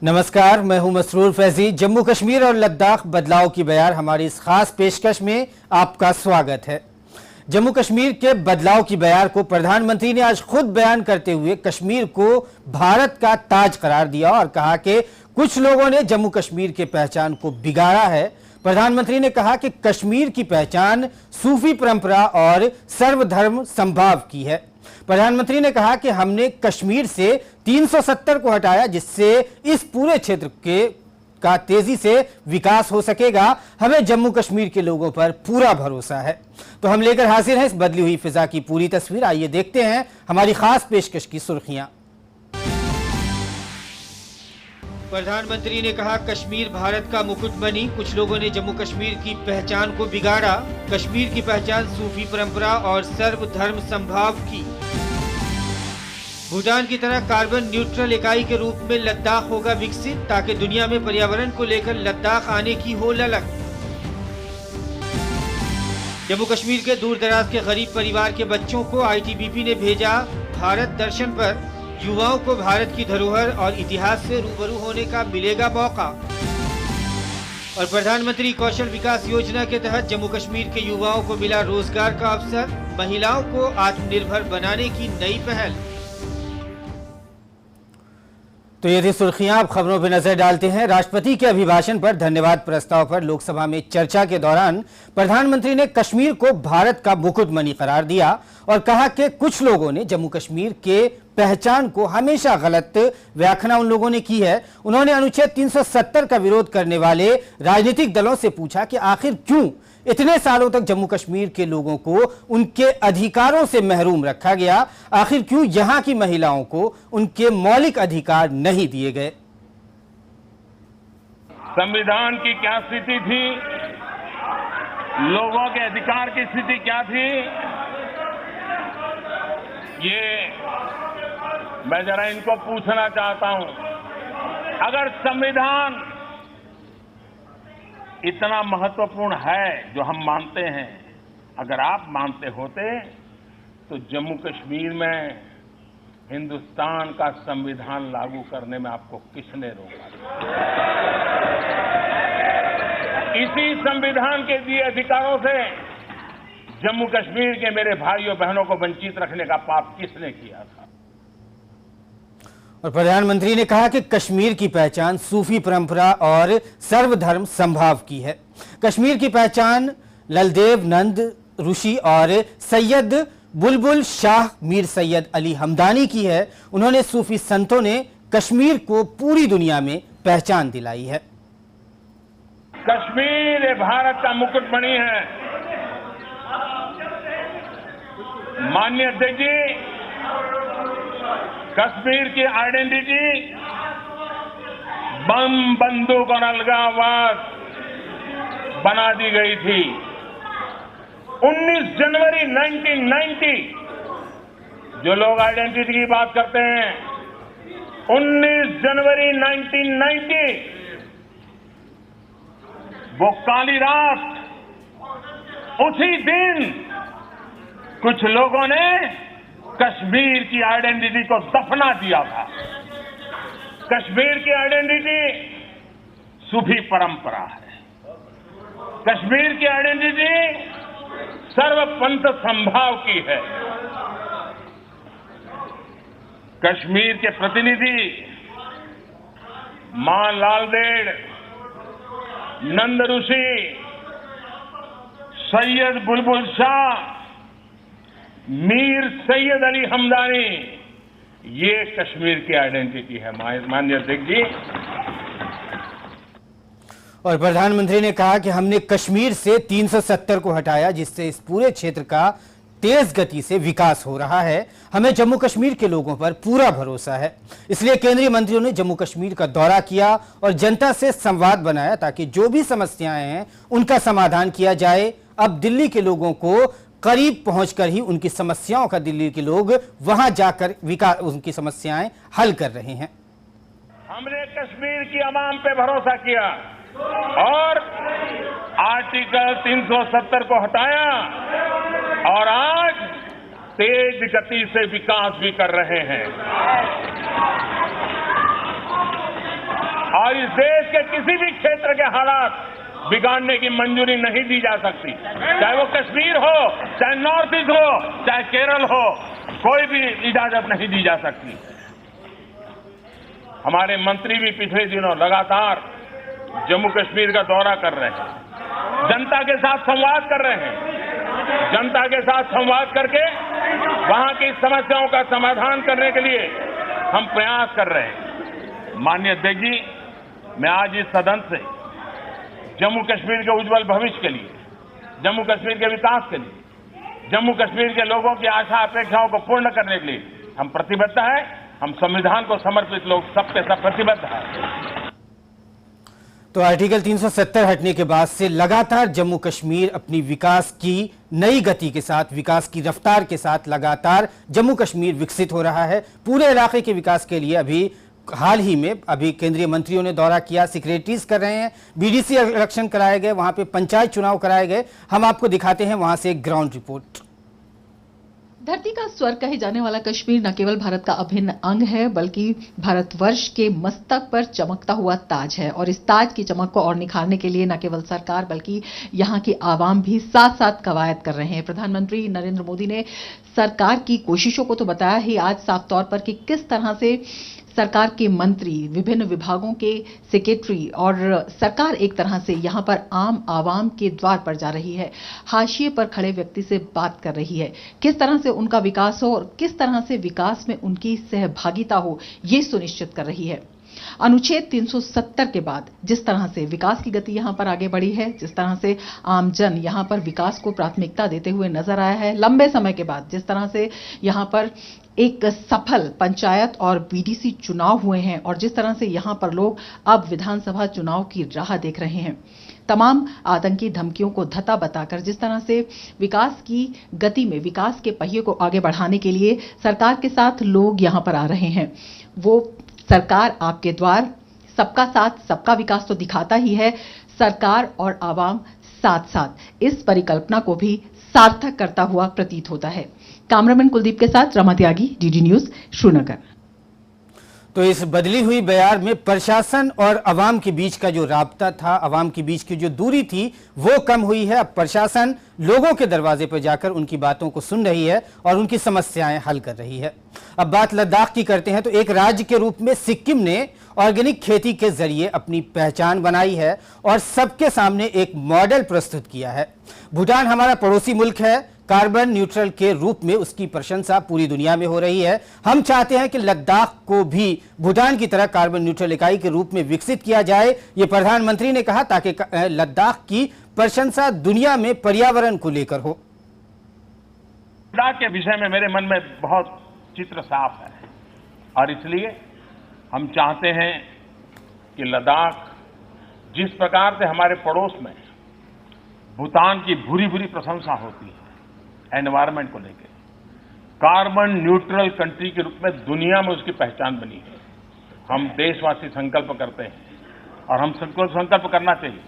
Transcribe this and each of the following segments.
नमस्कार, मैं हूं मसरूर फैजी। जम्मू कश्मीर और लद्दाख बदलाव की बयार हमारी इस खास पेशकश में आपका स्वागत है। जम्मू कश्मीर के बदलाव की बयार को प्रधानमंत्री ने आज खुद बयान करते हुए कश्मीर को भारत का ताज करार दिया और कहा कि कुछ लोगों ने जम्मू कश्मीर के पहचान को बिगाड़ा है। प्रधानमंत्री ने कहा कि कश्मीर की पहचान सूफी परंपरा और सर्वधर्म समभाव की है। प्रधानमंत्री ने कहा कि हमने कश्मीर से 370 को हटाया, जिससे इस पूरे क्षेत्र का तेजी से विकास हो सकेगा। हमें जम्मू कश्मीर के लोगों पर पूरा भरोसा है। तो हम लेकर हाजिर हैं इस बदली हुई फिजा की पूरी तस्वीर। आइए देखते हैं हमारी खास पेशकश की सुर्खियां। प्रधानमंत्री ने कहा, कश्मीर भारत का मुकुट बनी। कुछ लोगों ने जम्मू कश्मीर की पहचान को बिगाड़ा। कश्मीर की पहचान सूफी परंपरा और सर्वधर्म समभाव की। भूटान की तरह कार्बन न्यूट्रल इकाई के रूप में लद्दाख होगा विकसित, ताकि दुनिया में पर्यावरण को लेकर लद्दाख आने की हो ललक। जम्मू कश्मीर के दूर दराज के गरीब परिवार के बच्चों को आईटीबीपी ने भेजा भारत दर्शन पर। युवाओं को भारत की धरोहर और इतिहास से रूबरू होने का मिलेगा मौका। और प्रधानमंत्री कौशल विकास योजना के तहत जम्मू कश्मीर के युवाओं को मिला रोजगार का अवसर। महिलाओं को आत्मनिर्भर बनाने की नई पहल। तो ये थी सुर्खियां। अब खबरों पर नजर डालते हैं। राष्ट्रपति के अभिभाषण पर धन्यवाद प्रस्ताव पर लोकसभा में चर्चा के दौरान प्रधानमंत्री ने कश्मीर को भारत का मुकुटमणि करार दिया और कहा कि कुछ लोगों ने जम्मू कश्मीर के पहचान को हमेशा गलत व्याख्या उन लोगों ने की है। उन्होंने अनुच्छेद 370 का विरोध करने वाले राजनीतिक दलों से पूछा कि आखिर क्यों इतने सालों तक जम्मू कश्मीर के लोगों को उनके अधिकारों से महरूम रखा गया। आखिर क्यों यहां की महिलाओं को उनके मौलिक अधिकार नहीं दिए गए। संविधान की क्या स्थिति थी, लोगों के अधिकार की स्थिति क्या थी, ये मैं जरा इनको पूछना चाहता हूं। अगर संविधान इतना महत्वपूर्ण है जो हम मानते हैं, अगर आप मानते होते तो जम्मू कश्मीर में हिंदुस्तान का संविधान लागू करने में आपको किसने रोका? इसी संविधान के दिए अधिकारों से जम्मू कश्मीर के मेरे भाइयों बहनों को वंचित रखने का पाप किसने किया था? और प्रधानमंत्री ने कहा कि कश्मीर की पहचान सूफी परंपरा और सर्वधर्म समभाव की है। कश्मीर की पहचान ललदेव नंद ऋषि और सैयद बुलबुल शाह मीर सैयद अली हमदानी की है। उन्होंने सूफी संतों ने कश्मीर को पूरी दुनिया में पहचान दिलाई है। कश्मीर भारत का मुकुटमणि है। माननीय अध्यक्ष जी, कश्मीर की आइडेंटिटी बम, बंदूक और अलगाववाद बना दी गई थी। 19 जनवरी 1990 जो लोग आइडेंटिटी की बात करते हैं, 19 जनवरी 1990 वो काली रात, उसी दिन कुछ लोगों ने कश्मीर की आइडेंटिटी को दफना दिया था। कश्मीर की आइडेंटिटी सूफी परंपरा है। कश्मीर की आइडेंटिटी सर्वपंथ समभाव की है। कश्मीर के प्रतिनिधि मां लालदेड़, नंद ऋषि, सैयद बुलबुल शाह, मीर सैयद अली हमदानी, ये कश्मीर की आइडेंटिटी है माननीय अध्यक्ष जी। और प्रधानमंत्री ने कहा कि हमने कश्मीर से 370 को हटाया, जिससे इस पूरे क्षेत्र का तेज गति से विकास हो रहा है। हमें जम्मू कश्मीर के लोगों पर पूरा भरोसा है। इसलिए केंद्रीय मंत्रियों ने जम्मू कश्मीर का दौरा किया और जनता से संवाद बनाया, ताकि जो भी समस्याएं हैं उनका समाधान किया जाए। अब दिल्ली के लोगों को करीब पहुंचकर ही उनकी समस्याओं का दिल्ली के लोग वहां जाकर उनकी समस्याएं हल कर रहे हैं। हमने कश्मीर की आवाम पे भरोसा किया और आर्टिकल 370 को हटाया और आज तेज गति से विकास भी कर रहे हैं। और इस देश के किसी भी क्षेत्र के हालात बिगाड़ने की मंजूरी नहीं दी जा सकती, चाहे वो कश्मीर हो, चाहे नॉर्थ ईस्ट हो, चाहे केरल हो, कोई भी इजाजत नहीं दी जा सकती। हमारे मंत्री भी पिछले दिनों लगातार जम्मू कश्मीर का दौरा कर रहे हैं, जनता के साथ संवाद कर रहे हैं, जनता के साथ संवाद करके वहां की समस्याओं का समाधान करने के लिए हम प्रयास कर रहे हैं। माननीय अध्यक्ष जी, मैं आज इस सदन से जम्मू कश्मीर के उज्जवल भविष्य के लिए, जम्मू कश्मीर के विकास के लिए, जम्मू कश्मीर के लोगों की आशा अपेक्षाओं को पूर्ण करने के लिए हम प्रतिबद्ध हैं। हम संविधान को समर्पित लोग सबके सब प्रतिबद्ध हैं। तो आर्टिकल 370 हटने के बाद से लगातार जम्मू कश्मीर अपनी विकास की नई गति के साथ, विकास की रफ्तार के साथ लगातार जम्मू कश्मीर विकसित हो रहा है। पूरे इलाके के विकास के लिए अभी हाल ही में केंद्रीय मंत्रियों ने दौरा किया, सेक्रेटरीज कर रहे हैं, बीडीसी इलेक्शन कराए गए, वहां पे पंचायत चुनाव कराए गए। हम आपको दिखाते हैं वहां से एक ग्राउंड रिपोर्ट। धरती का स्वर्ग कहे जाने वाला कश्मीर न केवल भारत का अभिन्न अंग है, बल्कि भारतवर्ष के मस्तक पर चमकता हुआ ताज है। और इस ताज की चमक को और निखारने के लिए न केवल सरकार बल्कि यहां के आवाम भी साथ साथ कवायद कर रहे हैं। प्रधानमंत्री नरेंद्र मोदी ने सरकार की कोशिशों को तो बताया ही आज साफ तौर पर कि किस तरह से सरकार के मंत्री, विभिन्न विभागों के सेक्रेटरी और सरकार एक तरह से यहां पर आम आवाम के द्वार पर जा रही है, हाशिए पर खड़े व्यक्ति से बात कर रही है, किस तरह से उनका विकास हो और किस तरह से विकास में उनकी सहभागिता हो, ये सुनिश्चित कर रही है। अनुच्छेद 370 के बाद जिस तरह से विकास की गति यहां पर आगे बढ़ी है, जिस तरह से आमजन यहां पर विकास को प्राथमिकता देते हुए नजर आया है, लंबे समय के बाद जिस तरह से यहां पर एक सफल पंचायत और बीडीसी चुनाव हुए हैं और जिस तरह से यहां पर लोग अब विधानसभा चुनाव की राह देख रहे हैं, तमाम आतंकी धमकियों को धता बताकर जिस तरह से विकास की गति में विकास के पहिए को आगे बढ़ाने के लिए सरकार के साथ लोग यहां पर आ रहे हैं, वो सरकार आपके द्वार, सबका साथ सबका विकास तो दिखाता ही है, सरकार और आवाम साथ साथ इस परिकल्पना को भी सार्थक करता हुआ प्रतीत होता है। कैमरामैन कुलदीप के साथ रमा त्यागी, डीडी न्यूज, श्रीनगर। तो इस बदली हुई बयार में प्रशासन और अवाम के बीच का जो राब्ता था, अवाम के बीच की जो दूरी थी, वो कम हुई है। अब प्रशासन लोगों के दरवाजे पर जाकर उनकी बातों को सुन रही है और उनकी समस्याएं हल कर रही है। अब बात लद्दाख की करते हैं तो एक राज्य के रूप में सिक्किम ने ऑर्गेनिक खेती के जरिए अपनी पहचान बनाई है और सबके सामने एक मॉडल प्रस्तुत किया है। भूटान हमारा पड़ोसी मुल्क है, कार्बन न्यूट्रल के रूप में उसकी प्रशंसा पूरी दुनिया में हो रही है। हम चाहते हैं कि लद्दाख को भी भूटान की तरह कार्बन न्यूट्रल इकाई के रूप में विकसित किया जाए, ये प्रधानमंत्री ने कहा, ताकि लद्दाख की प्रशंसा दुनिया में पर्यावरण को लेकर हो। लद्दाख के विषय में मेरे मन में बहुत चित्र साफ है और इसलिए हम चाहते हैं कि लद्दाख जिस प्रकार से हमारे पड़ोस में भूटान की भूरी भूरी प्रशंसा होती है एनवायरमेंट को लेकर, कार्बन न्यूट्रल कंट्री के रूप में दुनिया में उसकी पहचान बनी है। हम देशवासी संकल्प करते हैं और हम सबको संकल्प करना चाहिए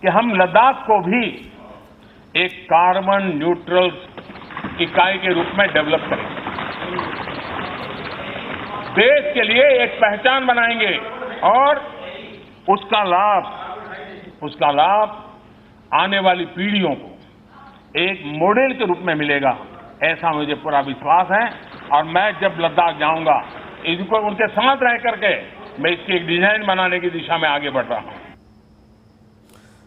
कि हम लद्दाख को भी एक कार्बन न्यूट्रल इकाई के रूप में डेवलप करेंगे, देश के लिए एक पहचान बनाएंगे और उसका लाभ आने वाली पीढ़ियों को एक मॉडल के रूप में मिलेगा, ऐसा मुझे पूरा विश्वास है। और मैं जब लद्दाख जाऊंगा, इनको उनके साथ रह करके मैं इसकी एक डिजाइन बनाने की दिशा में आगे बढ़ रहा हूं।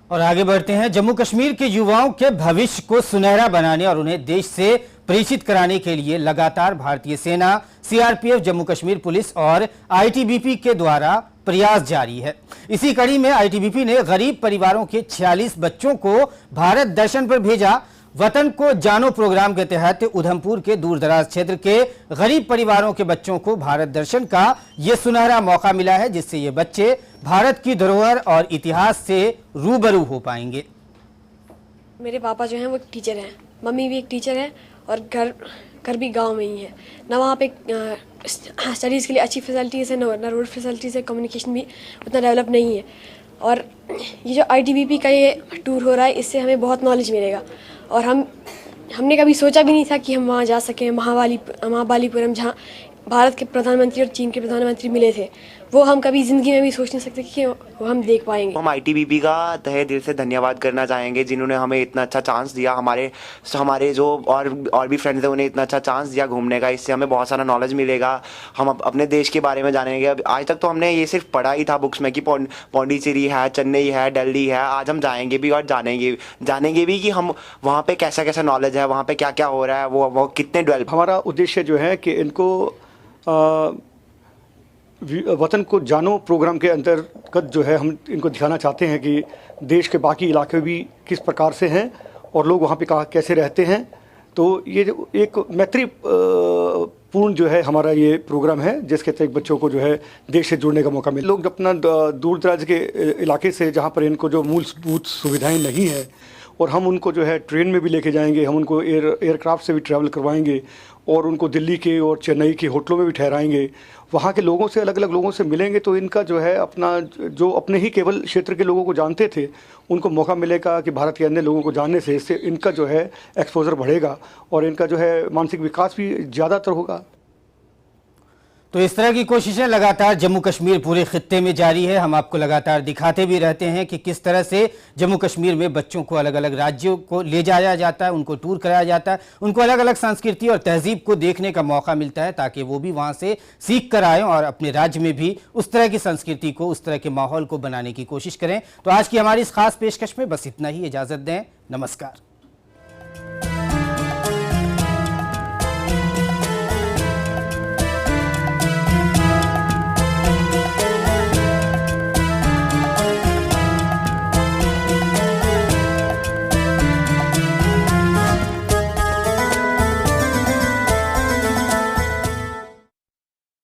और आगे बढ़ते हैं। जम्मू कश्मीर के युवाओं के भविष्य को सुनहरा बनाने और उन्हें देश से परिचित कराने के लिए लगातार भारतीय सेना, सीआरपीएफ, जम्मू कश्मीर पुलिस और आईटीबीपी के द्वारा प्रयास जारी है। इसी कड़ी में आईटीबीपी ने गरीब परिवारों के 46 बच्चों को भारत दर्शन पर भेजा। वतन को जानो प्रोग्राम के तहत उधमपुर के दूरदराज क्षेत्र के गरीब परिवारों के बच्चों को भारत दर्शन का ये सुनहरा मौका मिला है, जिससे ये बच्चे भारत की धरोहर और इतिहास से रूबरू हो पाएंगे। मेरे पापा जो हैं वो टीचर हैं, मम्मी भी एक टीचर है और घर भी गांव में ही है ना। वहाँ पे स्टडीज़ के लिए अच्छी फैसिलिटीज़ है ना रोड फैसिलिटीज़ है, कम्युनिकेशन भी उतना डेवलप नहीं है। और ये जो आईटीबीपी का ये टूर हो रहा है, इससे हमें बहुत नॉलेज मिलेगा। और हमने कभी सोचा भी नहीं था कि हम वहाँ जा सकें। महाबलीपुरम, जहाँ भारत के प्रधानमंत्री और चीन के प्रधानमंत्री मिले थे, वो हम कभी ज़िंदगी में भी सोच नहीं सकते कि वो हम देख पाएंगे। हम ITBP का तहे दिल से धन्यवाद करना चाहेंगे, जिन्होंने हमें इतना अच्छा चांस दिया। हमारे जो और भी फ्रेंड्स हैं उन्हें इतना अच्छा चांस दिया घूमने का। इससे हमें बहुत सारा नॉलेज मिलेगा, हम अपने देश के बारे में जानेंगे। आज तक तो हमने ये सिर्फ पढ़ा ही था बुक्स में कि पौंडीचेरी है, चेन्नई है, दिल्ली है। आज हम जाएंगे भी और जानेंगे भी कि हम वहाँ पे कैसा कैसा नॉलेज है, वहाँ पे क्या क्या हो रहा है, वो कितने डेवलप। हमारा उद्देश्य जो है कि इनको वतन को जानो प्रोग्राम के अंतर्गत जो है हम इनको दिखाना चाहते हैं कि देश के बाकी इलाके भी किस प्रकार से हैं और लोग वहाँ पे कैसे रहते हैं। तो ये जो एक मैत्री पूर्ण जो है हमारा ये प्रोग्राम है, जिसके तहत बच्चों को जो है देश से जुड़ने का मौका मिले। लोग अपना दूर दराज के इलाके से जहाँ पर इनको जो मूलभूत सुविधाएं नहीं है, और हम उनको जो है ट्रेन में भी लेके जाएंगे, हम उनको एयरक्राफ्ट से भी ट्रैवल करवाएंगे और उनको दिल्ली के और चेन्नई के होटलों में भी ठहराएंगे। वहाँ के लोगों से, अलग अलग लोगों से मिलेंगे तो इनका जो है अपना जो अपने ही केवल क्षेत्र के लोगों को जानते थे उनको मौका मिलेगा कि भारत के अन्य लोगों को जानने से इससे इनका जो है एक्सपोजर बढ़ेगा और इनका जो है मानसिक विकास भी ज़्यादातर होगा। तो इस तरह की कोशिशें लगातार जम्मू कश्मीर पूरे खित्ते में जारी है। हम आपको लगातार दिखाते भी रहते हैं कि किस तरह से जम्मू कश्मीर में बच्चों को अलग अलग राज्यों को ले जाया जाता है, उनको टूर कराया जाता है, उनको अलग अलग संस्कृति और तहजीब को देखने का मौका मिलता है ताकि वो भी वहाँ से सीख कर आएँ और अपने राज्य में भी उस तरह की संस्कृति को, उस तरह के माहौल को बनाने की कोशिश करें। तो आज की हमारी इस खास पेशकश में बस इतना ही। इजाज़त दें, नमस्कार।